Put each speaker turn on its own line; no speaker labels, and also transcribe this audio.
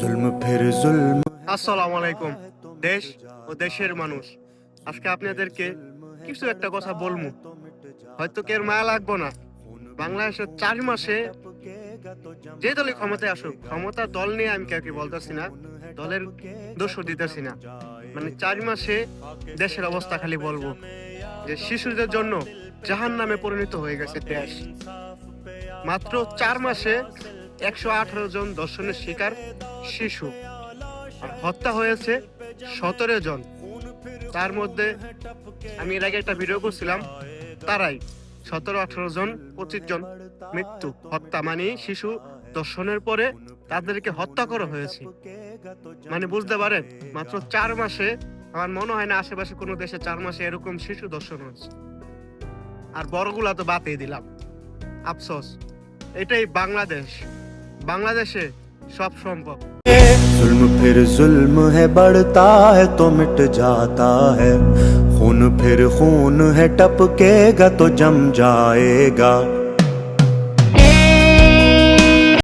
जुल्म फिर जुल्म
আসসালামু আলাইকুম। দেশ ও দেশের মানুষ, আজকে আপনাদেরকে কিছু একটা কথা বলবো, হয়তো কেউ মায়া লাগবো না। বাংলাদেশের 4 মাসে যে দলই ক্ষমতায় আসুক, ক্ষমতা দল নিয়ে আমি কাউকে বলতেছি না, দলের দোষও দিতেছি না, মানে 4 মাসে দেশের অবস্থা খালি বলবো যে শিশুদের জন্য জাহান্নামে পরিণত হয়ে গেছে দেশ। মাত্র 4 মাসে 118 জন ধর্ষণের শিকার শিশু, আর হত্যা হয়েছে 17 জন। তার মধ্যে আমি এর আগে একটা ভিডিও করছিলাম, তারাই 17-18 জন 25 জন মৃত্যু। হত্যা মানে শিশু ধর্ষণের পরে তাদেরকে হত্যা করা হয়েছে, মানে বুঝতে পারেন মাত্র 4 মাসে। আমার মনে হয় না আশেপাশে কোনো দেশে 4 মাসে এরকম শিশু ধর্ষণ হয়েছে। আর বড়গুলা তো বাতিয়ে দিলাম, আফসোস। এটাই বাংলাদেশ, বাংলাদেশে সব সম্ভব।
जुल्म फिर जुल्म है, बढ़ता है तो मिट जाता है। खून फिर खून है, टपकेगा तो जम जाएगा।